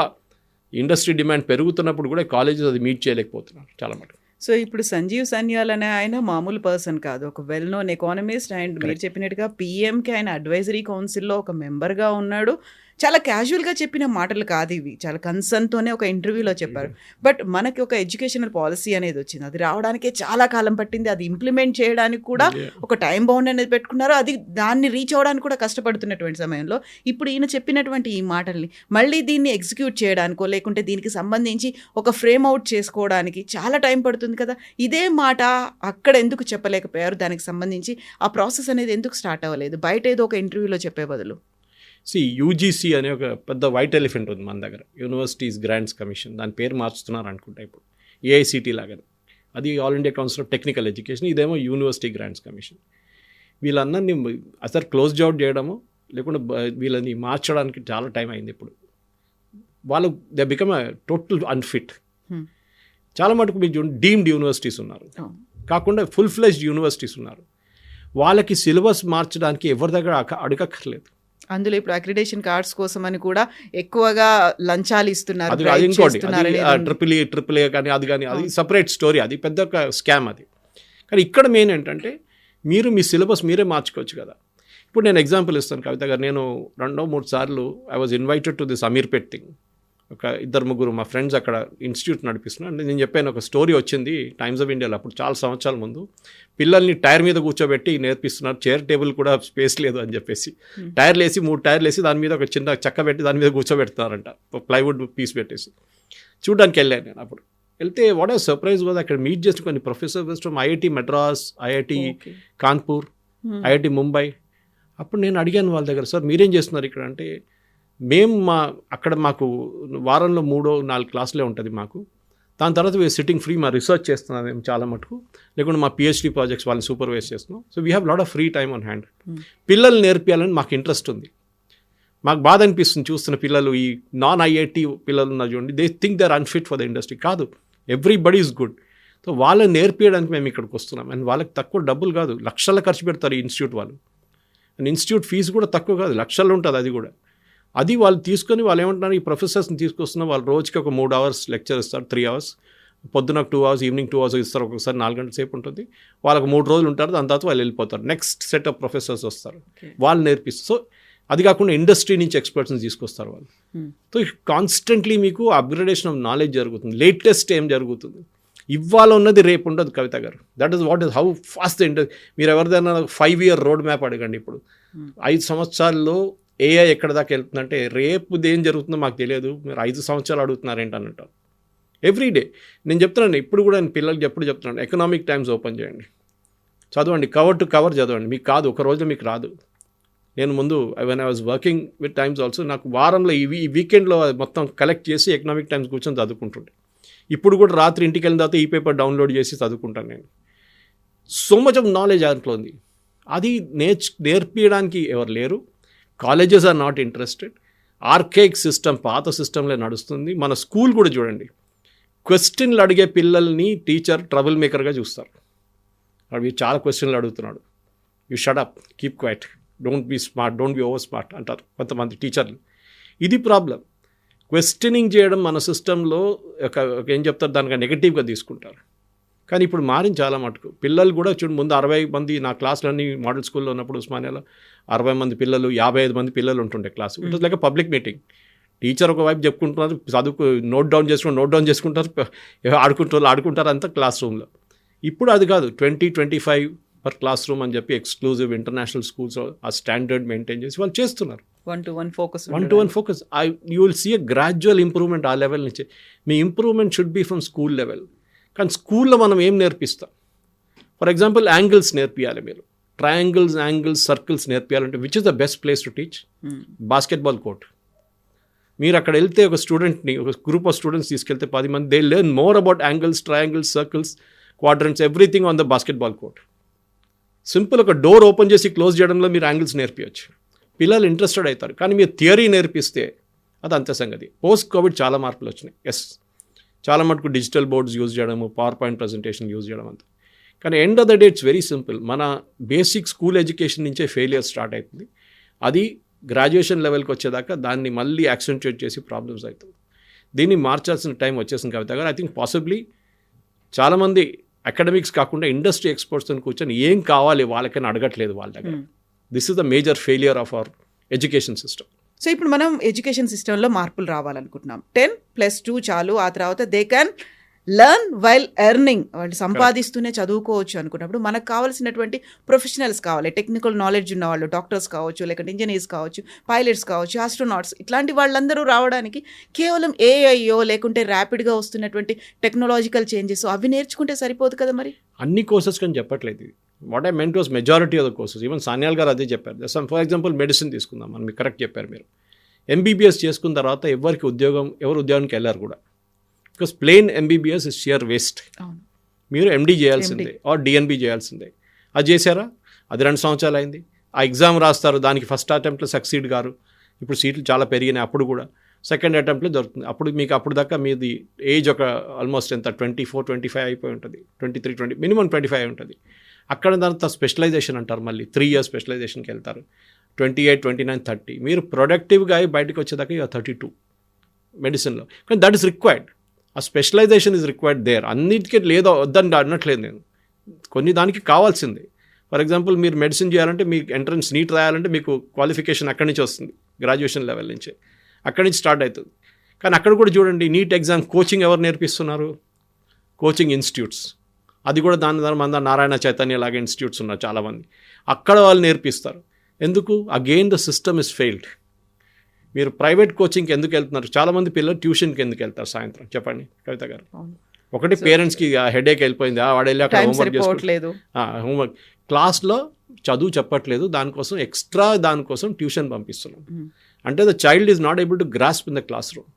ఇండస్ట్రీ డిమాండ్ పెరుగుతున్నప్పుడు కూడా కాలేజెస్ అది మీట్ చేయలేకపోతున్నారు చాలా మటుకు. సో ఇప్పుడు సంజీవ్ సన్యాల్ అనే ఆయన మామూలు పర్సన్ కాదు, ఒక వెల్ నోన్ ఎకానమిస్ట్. అండ్ మీరు చెప్పినట్టుగా పిఎంకి ఆయన అడ్వైజరీ కౌన్సిల్లో ఒక మెంబర్గా ఉన్నాడు. చాలా క్యాజువల్గా చెప్పిన మాటలు కాదు ఇవి, చాలా కన్సర్న్తోనే ఒక ఇంటర్వ్యూలో చెప్పారు. బట్ మనకి ఒక ఎడ్యుకేషనల్ పాలసీ అనేది వచ్చింది, అది రావడానికే చాలా కాలం పట్టింది. అది ఇంప్లిమెంట్ చేయడానికి కూడా ఒక టైం బౌండ్ అనేది పెట్టుకున్నారు. అది దాన్ని రీచ్ అవ్వడానికి కూడా కష్టపడుతున్నటువంటి సమయంలో ఇప్పుడు ఈయన చెప్పినటువంటి ఈ మాటల్ని మళ్ళీ దీన్ని ఎగ్జిక్యూట్ చేయడానికో లేకుంటే దీనికి సంబంధించి ఒక ఫ్రేమ్ అవుట్ చేసుకోవడానికి చాలా టైం పడుతుంది కదా. ఇదే మాట అక్కడ ఎందుకు చెప్పలేకపోయారు? దానికి సంబంధించి ఆ ప్రాసెస్ అనేది ఎందుకు స్టార్ట్ అవ్వలేదు? బయట ఏదో ఒక ఇంటర్వ్యూలో చెప్పే బదులు. యూజీసీ అనే ఒక పెద్ద వైట్ ఎలిఫెంట్ ఉంది మన దగ్గర, యూనివర్సిటీస్ గ్రాంట్స్ కమిషన్. దాని పేరు మార్చుతున్నారు అనుకుంటా ఇప్పుడు, ఏఐసిటీ లాగానే. అది all India council of technical education, ఇదేమో యూనివర్సిటీ గ్రాంట్స్ కమిషన్. వీళ్ళందరినీ అసలు క్లోజ్ అవుట్ చేయడము లేకుండా వీళ్ళని మార్చడానికి చాలా టైం అయింది. ఇప్పుడు వాళ్ళు they become a total unfit. చాలా మటుకు మీరు చూడండి డీమ్డ్ యూనివర్సిటీస్ ఉన్నారు, కాకుండా ఫుల్ ఫ్లెజ్డ్ యూనివర్సిటీస్ ఉన్నారు. వాళ్ళకి సిలబస్ మార్చడానికి ఎవరి దగ్గర అడగక్కర్లేదు. అందులో ఇప్పుడు అక్రిడేషన్ కార్డ్స్ కోసం అని కూడా ఎక్కువగా లంచాలు ఇస్తున్నారు. అది ఇంకోటి ట్రిపుల్ ఏ కానీ అది కానీ అది సపరేట్ స్టోరీ, అది పెద్ద స్కామ్ అది. కానీ ఇక్కడ మెయిన్ ఏంటంటే మీరు మీ సిలబస్ మీరే మార్చుకోవచ్చు కదా. ఇప్పుడు నేను ఎగ్జాంపుల్ ఇస్తాను కవిత గారు. నేను 2-3 సార్లు I was invited to this Ameerpet thing. ఒక 2-3 మా ఫ్రెండ్స్ అక్కడ ఇన్స్టిట్యూట్ నడిపిస్తున్నారు. అంటే నేను చెప్పాను ఒక స్టోరీ వచ్చింది టైమ్స్ ఆఫ్ ఇండియాలో అప్పుడు చాలా సంవత్సరాల ముందు. పిల్లల్ని టైర్ మీద కూర్చోబెట్టి నేర్పిస్తున్నారు, చైర్ టేబుల్ కూడా స్పేస్ లేదు అని చెప్పేసి 3 టైర్లు వేసి దాని మీద ఒక చిన్న చెక్క పెట్టి దాని మీద కూర్చోబెడుతున్నారంట, ప్లైవుడ్ పీస్ పెట్టేసి. చూడడానికి వెళ్ళాను నేను. అప్పుడు వెళ్తే వాట్ ఆర్ సర్ప్రైజ్ వాజ్ అక్కడ మీట్ చేసిన కొన్ని professors from IIT Madras, IIT Kanpur, IIT Mumbai. అప్పుడు నేను అడిగాను వాళ్ళ దగ్గర, సార్ మీరేం చేస్తున్నారు ఇక్కడ అంటే, మేము అక్కడ మాకు వారంలో 3-4 క్లాసులే ఉంటుంది మాకు. దాని తర్వాత వీఆర్ సిట్టింగ్ ఫ్రీ, మా రీసెర్చ్ చేస్తున్నాం మేము చాలా మటుకు, లేకుంటే మా పిహెచ్డి ప్రాజెక్ట్స్ వాళ్ళని సూపర్వైజ్ చేస్తున్నాం. So we have lot of free time on hand. పిల్లలు నేర్పియాలని మాకు ఇంట్రెస్ట్ ఉంది. మాకు బాధ అనిపిస్తుంది చూస్తున్న పిల్లలు, ఈ నాన్ ఐఐటి పిల్లలు ఉన్నారు చూడండి, they think they are unfit for the industry. కాదు, ఎవ్రీబడి ఈజ్ గుడ్. సో వాళ్ళని నేర్పించడానికి మేము ఇక్కడికి వస్తున్నాం. అండ్ వాళ్ళకి తక్కువ డబ్బులు కాదు, లక్షల ఖర్చు పెడతారు ఈ ఇన్స్టిట్యూట్ వాళ్ళు. అండ్ ఇన్స్టిట్యూట్ ఫీజు కూడా తక్కువ కాదు, లక్షల్లో ఉంటుంది అది కూడా. అది వాళ్ళు తీసుకొని వాళ్ళు ఏమంటున్నారు, ఈ ప్రొఫెసర్స్ని తీసుకొస్తున్నారు, వాళ్ళు రోజుకి ఒక 3 hours లెక్చర్ ఇస్తారు, 3 hours, పొద్దున 2 hours, ఈవినింగ్ 2 hours ఇస్తారు. ఒక్కొక్కసారి 4 గంటల సేపు ఉంటుంది. వాళ్ళకు 3 రోజులు ఉంటారు, దాని తర్వాత వాళ్ళు వెళ్ళిపోతారు. నెక్స్ట్ సెట్ ఆఫ్ ప్రొఫెసర్స్ వస్తారు, వాళ్ళు నేర్పిస్తారు. సో అది కాకుండా ఇండస్ట్రీ నుంచి ఎక్స్పర్ట్స్ని తీసుకొస్తారు వాళ్ళు. సో కాన్స్టెంట్లీ మీకు అప్గ్రేడేషన్ ఆఫ్ నాలెడ్జ్ జరుగుతుంది. లేటెస్ట్ ఏం జరుగుతుంది, ఇవాళ ఉన్నది రేపు ఉండదు కవిత గారు. That is what is how fast the industry. మీరు ఎవరిదైనా 5-year రోడ్ మ్యాప్ అడగండి. ఇప్పుడు 5 సంవత్సరాల్లో ఏఐ ఎక్కడ దాకా వెళ్తుందంటే, రేపు ఏం జరుగుతుందో మాకు తెలియదు, మీరు 5 సంవత్సరాలు అడుగుతున్నారు ఏంటంటారు ఎవ్రీడే. నేను చెప్తున్నాను, ఇప్పుడు కూడా నేను పిల్లలకి ఎప్పుడు చెప్తున్నాను, ఎకనామిక్ టైమ్స్ ఓపెన్ చేయండి, చదవండి, కవర్ టు కవర్ చదవండి. మీకు కాదు, ఒక రోజులో మీకు రాదు. నేను ముందు when I was working with times also, నాకు వారంలో ఈ వీకెండ్లో మొత్తం కలెక్ట్ చేసి ఎకనామిక్ టైమ్స్ కూర్చొని చదువుకుంటుండే. ఇప్పుడు కూడా రాత్రి ఇంటికి వెళ్ళిన తర్వాత ఈ పేపర్ డౌన్లోడ్ చేసి చదువుకుంటాను నేను. సో మచ్ ఆఫ్ నాలెడ్జ్ దాంట్లో ఉంది. అది నేర్పించడానికి ఎవరు లేరు. Colleges are not interested. Archaic system, పాత సిస్టంలో నడుస్తుంది. మన స్కూల్ కూడా చూడండి, క్వశ్చన్లు అడిగే పిల్లల్ని టీచర్ ట్రబుల్ మేకర్గా చూస్తారు. అవి చాలా క్వశ్చన్లు అడుగుతున్నాడు, you shut up, keep quiet, don't be smart, don't be over smart అంటారు కొంతమంది టీచర్లు. ఇది ప్రాబ్లం. క్వశ్చనింగ్ చేయడం మన సిస్టంలో ఏం చెప్తారు, దానికి నెగిటివ్గా తీసుకుంటారు. కానీ ఇప్పుడు మారింది చాలా మటుకు. పిల్లలు కూడా చూడు, ముందు 60 మంది నా క్లాసులన్నీ మోడల్ స్కూల్లో ఉన్నప్పుడు ఉస్మానియాలో 60 మంది పిల్లలు, 55 మంది పిల్లలు ఉంటుండే class. It was like public meeting. Teacher ఒకవైపు చెప్పుకుంటున్నారు, చదువుకు నోట్ డౌన్ చేసుకుంటారు, ఆడుకుంటారు అంతా క్లాస్ రూమ్లో. ఇప్పుడు అది కాదు, 20-25 పర్ క్లాస్ రూమ్ అని చెప్పి ఎక్స్క్లూజివ్ ఇంటర్నేషనల్ స్కూల్స్ ఆ స్టాండర్డ్ మెయింటైన్ చేసి వాళ్ళు చేస్తున్నారు. 1-to-1 focus. You will see a gradual improvement ఆ లెవెల్ నుంచి. మీ improvement should be from school level. కానీ స్కూల్లో మనం ఏం నేర్పిస్తాం? ఫర్ ఎగ్జాంపుల్ యాంగిల్స్ నేర్పియాలి మీరు, ట్రయాంగిల్స్, యాంగిల్స్, సర్కిల్స్ నేర్పియాలంటే which is the best place to teach? Basketball court. మీరు అక్కడ వెళ్తే ఒక స్టూడెంట్ని, ఒక గ్రూప్ ఆఫ్ స్టూడెంట్స్ తీసుకెళ్తే 10 మంది, they learn more about angles, triangles, circles, quadrants, everything on the basketball court. Simple ఒక డోర్ ఓపెన్ చేసి క్లోజ్ చేయడంలో మీరు యాంగిల్స్ నేర్పించచ్చు. పిల్లలు ఇంట్రెస్టెడ్ అవుతారు. కానీ మీరు థియరీ నేర్పిస్తే అది అంతే సంగతి. పోస్ట్ కోవిడ్ చాలా మార్పులు వచ్చినాయి. ఎస్, చాలా మటుకు డిజిటల్ బోర్డ్స్ యూజ్ చేయడము, పవర్ పాయింట్ ప్రజెంటేషన్ యూజ్ చేయడం అంతా. కానీ end of the day it's very simple. మన బేసిక్ స్కూల్ ఎడ్యుకేషన్ నుంచే ఫెయిలియర్ స్టార్ట్ అవుతుంది. అది గ్రాడ్యుయేషన్ లెవెల్కి వచ్చేదాకా దాన్ని మళ్ళీ యాక్సెంట్యుయేట్ చేసి ప్రాబ్లమ్స్ అవుతుంది. దీన్ని మార్చాల్సిన టైం వచ్చేసింది కవిత గారు. ఐ థింక్ పాసిబ్లీ చాలామంది అకాడమిక్స్ కాకుండా ఇండస్ట్రీ ఎక్స్పర్ట్స్తో కూర్చొని ఏం కావాలి వాళ్ళకని అడగట్లేదు వాళ్ళ దగ్గర. This is the major failure of our education system. So ఇప్పుడు మనం ఎడ్యుకేషన్ సిస్టంలో మార్పులు రావాలనుకుంటున్నాం. 10+2 చాలు, ఆ తర్వాత they can learn while earning, అంటే సంపాదిస్తూనే చదువుకోవచ్చు అనుకున్నప్పుడు మనకు కావాల్సినటువంటి ప్రొఫెషనల్స్ కావాలి. టెక్నికల్ నాలెడ్జ్ ఉన్న వాళ్ళు, డాక్టర్స్ కావచ్చు, లేకుంటే ఇంజనీర్స్ కావచ్చు, పైలట్స్ కావచ్చు, ఆస్ట్రోనాట్స్, ఇట్లాంటి వాళ్ళందరూ రావడానికి కేవలం ఏఐయో లేకుంటే ర్యాపిడ్గా వస్తున్నటువంటి టెక్నాలజికల్ చేంజెస్ అవి నేర్చుకుంటే సరిపోదు కదా మరి? అన్ని కోర్సెస్ కానీ చెప్పట్లేదు. What I meant was majority of the courses. Even Sanyal గారు అదే చెప్పారు. ఫర్ ఎగ్జాంపుల్ మెడిసిన్ తీసుకుందాం మనం, మీకు కరెక్ట్ చెప్పారు మీరు. ఎంబీబీఎస్ చేసుకున్న తర్వాత ఎవరు ఉద్యోగానికి వెళ్ళారు కూడా. Because plain MBBS is sheer waste. మీరు ఎండీ చేయాల్సిందే ఆర్ డిఎన్బీ చేయాల్సిందే. అది చేశారా? అది 2 సంవత్సరాలు అయింది. ఆ ఎగ్జామ్ రాస్తారు, దానికి ఫస్ట్ అటెంప్ట్లో సక్సీడ్ గారు. ఇప్పుడు సీట్లు చాలా పెరిగినాయి. అప్పుడు కూడా సెకండ్ అటెంప్ట్లో దొరుకుతుంది. అప్పుడు మీకు అప్పుడు దాకా మీది ఏజ్ ఒక ఆల్మోస్ట్ ఎంత 24-25 అయిపోయి ఉంటుంది, 23-20 మినిమం 25 ఉంటుంది. అక్కడ దాంతో స్పెషలైజేషన్ అంటారు, మళ్ళీ 3 years స్పెషలైజేషన్కి వెళ్తారు, 28, 29, 30. మీరు ప్రొడక్టివ్గా అయి బయటకు వచ్చేదాకా ఇక 32 మెడిసిన్లో. కానీ దట్ ఈస్ రిక్వైర్డ్, ఆ స్పెషలైజేషన్ ఈజ్ రిక్వైర్డ్ దేర్. అన్నిటికీ లేదో వద్దని అనట్లేదు నేను, కొన్ని దానికి కావాల్సిందే. ఫర్ ఎగ్జాంపుల్ మీరు మెడిసిన్ చేయాలంటే మీకు ఎంట్రన్స్ నీట్ రాయాలంటే మీకు క్వాలిఫికేషన్ అక్కడి నుంచి వస్తుంది, గ్రాడ్యుయేషన్ లెవెల్ నుంచి, అక్కడి నుంచి స్టార్ట్ అవుతుంది. కానీ అక్కడ కూడా చూడండి, నీట్ ఎగ్జామ్ కోచింగ్ ఎవరు నేర్పిస్తున్నారు? Coaching institutes. అది కూడా దాని మన నారాయణ చైతన్య లాగా ఇన్స్టిట్యూట్స్ ఉన్నారు చాలామంది, అక్కడ వాళ్ళు నేర్పిస్తారు. ఎందుకు? Again the system is failed. మీరు ప్రైవేట్ కోచింగ్కి ఎందుకు వెళ్తున్నారు? చాలామంది పిల్లలు ట్యూషన్కి ఎందుకు వెళ్తారు సాయంత్రం, చెప్పండి కవిత గారు? ఒకటి పేరెంట్స్కి హెడేక్ వెళ్ళిపోయింది, వాడు వెళ్ళి అక్కడ హోంవర్క్ చేసుకోవట్లేదు, హోంవర్క్ క్లాస్లో చదువు చెప్పట్లేదు, దానికోసం ఎక్స్ట్రా దానికోసం ట్యూషన్ పంపిస్తున్నాం. అంటే the child is not able to grasp in the class room.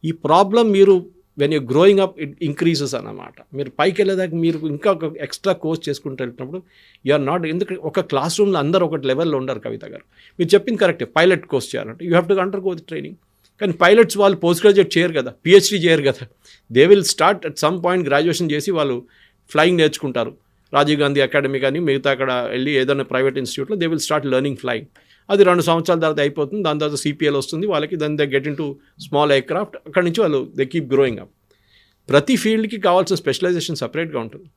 ఈ ప్రాబ్లం మీరు when you growing up it increases అన్నమాట. మీరు పైకి వెళ్ళేదాకా మీరు ఇంకా ఒక ఎక్స్ట్రా కోర్స్ చేసుకుంటూ వెళ్తున్నప్పుడు యూఆర్ నాట్, ఎందుకంటే ఒక క్లాస్ రూమ్లో అందరూ ఒక లెవెల్లో ఉండరు. కవిత గారు మీరు చెప్పింది కరెక్టే, పైలట్ కోర్స్ చేయాలంటే you have to under go the training. కానీ పైలట్స్ వాళ్ళు పోస్ట్ గ్రాడ్యుయేట్ చేయరు కదా, పిహెచ్డీ చేయరు కదా. They will start at some point graduation చేసి వాళ్ళు ఫ్లయింగ్ నేర్చుకుంటారు. రాజీవ్ గాంధీ అకాడమీ కానీ మిగతా అక్కడ వెళ్ళి ఏదైనా ప్రైవేట్ ఇన్స్టిట్యూట్లో they will start learning flying. అది 2 సంవత్సరాల తర్వాత అయిపోతుంది, దాని తర్వాత సిపిఎల్ వస్తుంది వాళ్ళకి, then they get into small aircraft. అక్కడి నుంచి వాళ్ళు దే కీప్ గ్రోయింగ్ అప్. ప్రతి ఫీల్డ్కి కావాల్సిన స్పెషలైజేషన్ సపరేట్గా ఉంటుంది.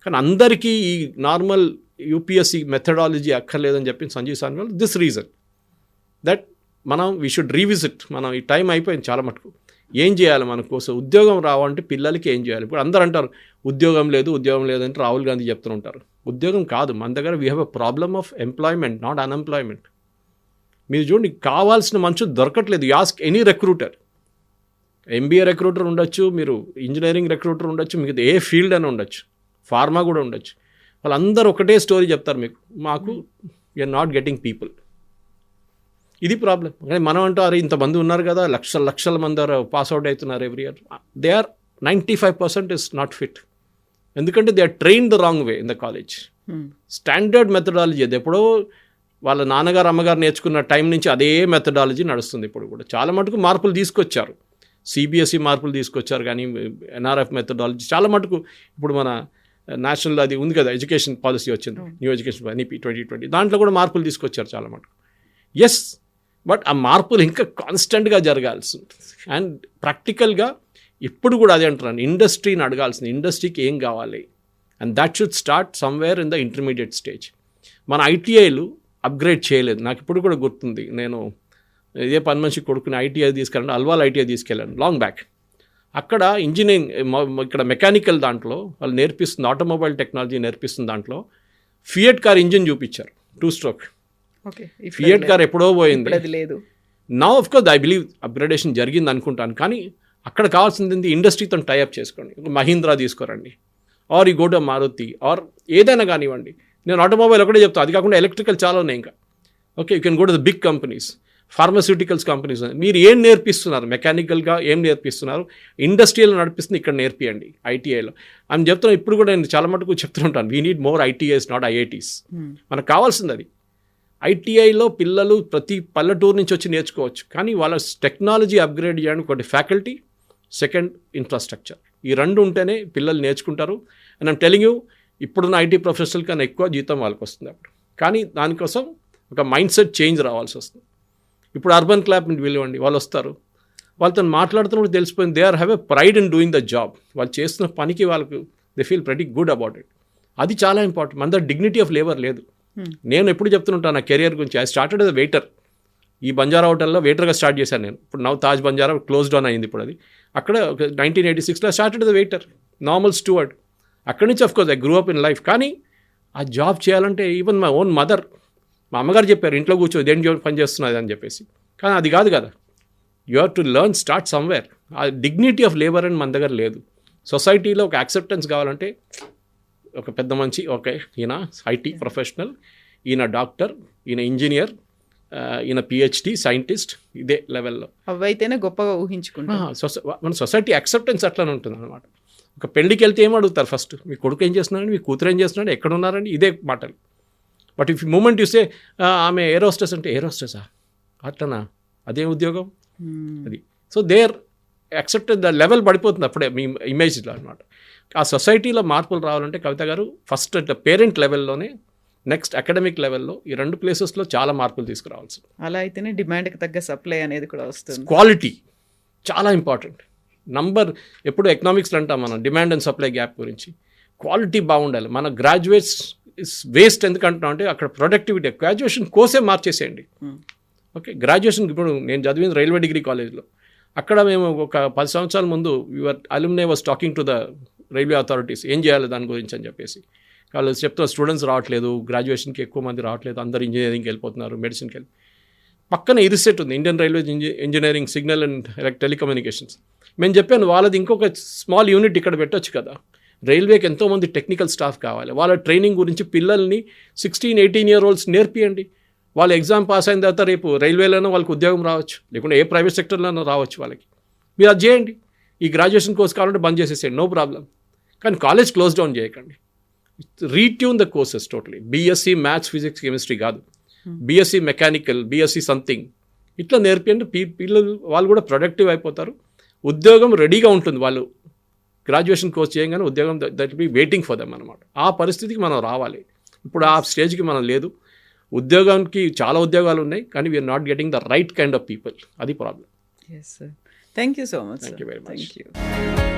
కానీ అందరికీ ఈ నార్మల్ యూపీఎస్సీ మెథడాలజీ అక్కర్లేదని చెప్పి సంజీవ్ సాన్వాల్ దిస్ రీజన్ దట్ మనం వీ షుడ్ రీవిజిట్. మనం ఈ టైం అయిపోయింది చాలా మటుకు. ఏం చేయాలి మన కోసం? ఉద్యోగం రావాలంటే పిల్లలకి ఏం చేయాలి? ఇప్పుడు అందరూ అంటారు ఉద్యోగం లేదంటే రాహుల్ గాంధీ చెప్తుంటారు. ఉద్యోగం కాదు, మన దగ్గర we have a problem of employment, not unemployment. మీరు చూడండి, కావాల్సిన మనుషులు దొరకట్లేదు. Ask any recruiter, MBA recruiter ఉండొచ్చు, మీరు ఇంజనీరింగ్ రిక్రూటర్ ఉండొచ్చు, మీకు ఏ ఫీల్డ్ అని ఉండొచ్చు, ఫార్మా కూడా ఉండొచ్చు. వాళ్ళందరూ ఒకటే స్టోరీ చెప్తారు మీకు, మాకు యూఆర్ నాట్ గెటింగ్ పీపుల్. ఇది ప్రాబ్లం. కానీ మనం అంటారు ఇంతమంది ఉన్నారు కదా, లక్షల మంది పాస్అవుట్ అవుతున్నారు every year. They are 95% is not fit. ఎందుకంటే they are trained the wrong way in the college. Standard methodology అది ఎప్పుడో వాళ్ళ నాన్నగారు అమ్మగారు నేర్చుకున్న టైం నుంచి అదే మెథడాలజీ నడుస్తుంది ఇప్పుడు కూడా. చాలా మటుకు మార్పులు తీసుకొచ్చారు, సిబిఎస్ఈ మార్పులు తీసుకొచ్చారు, కానీ ఎన్ఆర్ఎఫ్ మెథడాలజీ చాలా మటుకు ఇప్పుడు మన నేషనల్ అది ఉంది కదా, ఎడ్యుకేషన్ పాలసీ వచ్చింది, న్యూ ఎడ్యుకేషన్ ఎన్ఈపీ 2020, దాంట్లో కూడా మార్పులు తీసుకొచ్చారు చాలా మటుకు. ఎస్, బట్ ఆ మార్పులు ఇంకా కాన్స్టెంట్గా జరగాల్సి ఉంటుంది. అండ్ ప్రాక్టికల్గా ఇప్పుడు కూడా అదే అంటున్నాను, ఇండస్ట్రీని అడగాల్సింది, ఇండస్ట్రీకి ఏం కావాలి, and that should start somewhere in the intermediate stage. మన ఐటీఐలు అప్గ్రేడ్ చేయలేదు. నాకు ఇప్పుడు కూడా గుర్తుంది, నేను ఇదే పని మనిషి కొడుకుని ఐటీఐ తీసుకెళ్ళాను, అల్వాల్ ఐటీఐ తీసుకెళ్ళాను లాంగ్ బ్యాక్. అక్కడ ఇంజనీరింగ్, ఇక్కడ మెకానికల్ దాంట్లో వాళ్ళు నేర్పిస్తుంది, ఆటోమొబైల్ టెక్నాలజీ నేర్పిస్తుంది, దాంట్లో ఫియట్ కార్ ఇంజిన్ చూపించారు, 2 stroke. ఫియట్ కార్ ఎప్పుడో పోయింది, లేదు. నా of course I believe upgradation జరిగింది అనుకుంటాను. కానీ అక్కడ కావాల్సింది ఇండస్ట్రీతో టైఅప్ చేసుకోండి. మహీంద్రా తీసుకోరండి, ఆర్ ఈ గో టు మారుతి, ఆర్ ఏదైనా కానివ్వండి. నేను ఆటోమొబైల్ ఒకటే చెప్తాను, అది కాకుండా ఎలక్ట్రికల్ చాలా ఉన్నాయి ఇంకా. Okay, you can go to the big companies, pharmaceuticals companies. మీరు ఏం నేర్పిస్తున్నారు, మెకానికల్గా ఏం నేర్పిస్తున్నారు, ఇండస్ట్రియల్ నడిపిస్తుంది, ఇక్కడ నేర్పియండి ఐటీఐలో అని చెప్తున్నాను. ఇప్పుడు కూడా నేను చాలా మటుకు చెప్తుంటాను, we need more ITIs, not IITs. మనకు కావాల్సింది అది. ఐటీఐలో పిల్లలు ప్రతి పల్లెటూరు నుంచి వచ్చి నేర్చుకోవచ్చు, కానీ వాళ్ళ టెక్నాలజీ అప్గ్రేడ్ చేయడానికి ఒకటి ఫ్యాకల్టీ, సెకండ్ ఇన్ఫ్రాస్ట్రక్చర్. ఈ 2 ఉంటేనే పిల్లలు నేర్చుకుంటారు. అండ్ ఐమ్ టెలింగ్ యూ, ఇప్పుడున్న ఐటీ ప్రొఫెషనల్ కన్నా ఎక్కువ జీతం వాళ్ళకి వస్తుంది అప్పుడు. కానీ దానికోసం ఒక మైండ్ సెట్ చేంజ్ రావాల్సి వస్తుంది. ఇప్పుడు అర్బన్ క్లాబ్ పిలవండి, వాళ్ళు వస్తారు, వాళ్ళతో మాట్లాడుతున్నప్పుడు తెలిసిపోయింది, they are have a pride in doing the job. వాళ్ళు చేస్తున్న పనికి వాళ్ళకు they feel pretty good about it. అది చాలా ఇంపార్టెంట్. మన దగ్గర డిగ్నిటీ ఆఫ్ లేబర్ లేదు. నేను ఎప్పుడు చెప్తుంటాను నా కెరియర్ గురించి, ఐ స్టార్టెడ్ ఎస్ వెయిటర్. ఈ బంజారా హోటల్లో వెయిటర్గా స్టార్ట్ చేశాను నేను. ఇప్పుడు now Taj Banjara close down అయింది ఇప్పుడు అది. అక్కడ 1986లో started as waiter, normal steward. అక్కడి నుంచి of course I grew up in life. కానీ ఆ జాబ్ చేయాలంటే ఈవెన్ మై ఓన్ మదర్, మా అమ్మగారు చెప్పారు, ఇంట్లో కూర్చో దేని పని చేస్తున్నది అని చెప్పేసి. కానీ అది కాదు కదా, you have to learn, start somewhere. ఆ డిగ్నిటీ ఆఫ్ లేబర్ అని మన దగ్గర లేదు. సొసైటీలో ఒక యాక్సెప్టెన్స్ కావాలంటే ఒక పెద్ద మంచి, ఓకే ఈయన ఐటీ ప్రొఫెషనల్, ఈయన డాక్టర్, ఈయన ఇంజనీర్, ఈయన పిహెచ్డి సైంటిస్ట్, ఇదే లెవెల్లో అవైతేనే గొప్పగా ఊహించుకుంటాం. మన సొసైటీ యాక్సెప్టెన్స్ అట్లనే ఉంటుంది అనమాట. ఒక పెళ్ళికి వెళ్తే ఏం అడుగుతారు ఫస్ట్, మీ కొడుకు ఏం చేస్తున్నారండి, మీ కూతురు ఏం చేస్తున్నాడు, ఎక్కడ ఉన్నారండి, ఇదే మాటలు. బట్ ఇఫ్ మూమెంట్ చూస్తే ఆమె ఏరోస్టెస్ అంటే ఏరోస్టెసా, అట్లనా, అదే ఉద్యోగం. అది so they're accepted the level పడిపోతుంది అప్పుడే మీ ఇమేజ్లో అనమాట. ఆ సొసైటీలో మార్పులు రావాలంటే కవిత గారు ఫస్ట్ అట్లా పేరెంట్ లెవెల్లోనే, నెక్స్ట్ అకాడమిక్ లెవెల్లో ఈ 2 ప్లేసెస్లో చాలా మార్పులు తీసుకురావాల్సి. అలా అయితేనే డిమాండ్కి తగ్గ సప్లై అనేది కూడా వస్తుంది. క్వాలిటీ చాలా ఇంపార్టెంట్. ఎప్పుడు ఎకనామిక్స్లో అంటాం మనం డిమాండ్ అండ్ సప్లై గ్యాప్ గురించి. క్వాలిటీ బాగుండాలి. మన గ్రాడ్యుయేట్స్ వేస్ట్ ఎందుకంటున్నాం అంటే అక్కడ ప్రొడక్టివిటీ, గ్రాడ్యుయేషన్ కోర్సే మార్చేసేయండి. ఓకే, గ్రాడ్యుయేషన్ ఇప్పుడు నేను చదివింది రైల్వే డిగ్రీ కాలేజ్లో. అక్కడ మేము ఒక 10 సంవత్సరాల ముందు your alumni was talking to the railway authorities ఏం చేయాలి దాని గురించి అని చెప్పేసి. వాళ్ళు చెప్తున్న స్టూడెంట్స్ రావట్లేదు, గ్రాడ్యుయేషన్కి ఎక్కువ మంది రావట్లేదు, అందరు ఇంజనీరింగ్కి వెళ్ళిపోతున్నారు, మెడిసిన్కి వెళ్ళి. పక్కన ఇరిసెట్ ఉంది, Indian railway engineering signal and telecommunications. మేము చెప్పాను వాళ్ళది ఇంకొక స్మాల్ యూనిట్ ఇక్కడ పెట్టొచ్చు కదా. రైల్వేకి ఎంతోమంది టెక్నికల్ స్టాఫ్ కావాలి. వాళ్ళ ట్రైనింగ్ గురించి పిల్లల్ని 16-18 year olds నేర్పియండి. వాళ్ళు ఎగ్జామ్ పాస్ అయిన తర్వాత రేపు రైల్వేలోనూ వాళ్ళకి ఉద్యోగం రావచ్చు, లేకుంటే ఏ ప్రైవేట్ సెక్టర్లోనూ రావచ్చు వాళ్ళకి. మీరు అది చేయండి. ఈ గ్రాడ్యుయేషన్ కోర్స్ కావాలంటే బంద్ చేసేసేయండి, నో ప్రాబ్లం. కానీ కాలేజ్ క్లోజ్ డౌన్ చేయకండి. Retune the courses totally. BSc maths, physics, chemistry కాదు, బీఎస్సీ మెకానికల్, బీఎస్సీ సంథింగ్ ఇట్లా నేర్పియండి. పిల్లలు వాళ్ళు కూడా ప్రొడక్టివ్ అయిపోతారు, ఉద్యోగం రెడీగా ఉంటుంది. వాళ్ళు గ్రాడ్యుయేషన్ కోర్స్ చేయగానే ఉద్యోగం that be waiting for them అనమాట. ఆ పరిస్థితికి మనం రావాలి. ఇప్పుడు ఆ స్టేజ్కి మనం లేదు. ఉద్యోగానికి చాలా ఉద్యోగాలు ఉన్నాయి, కానీ we are not getting the right kind of people. అది problem. Yes sir, thank you so much. Thank you very much. Thank you.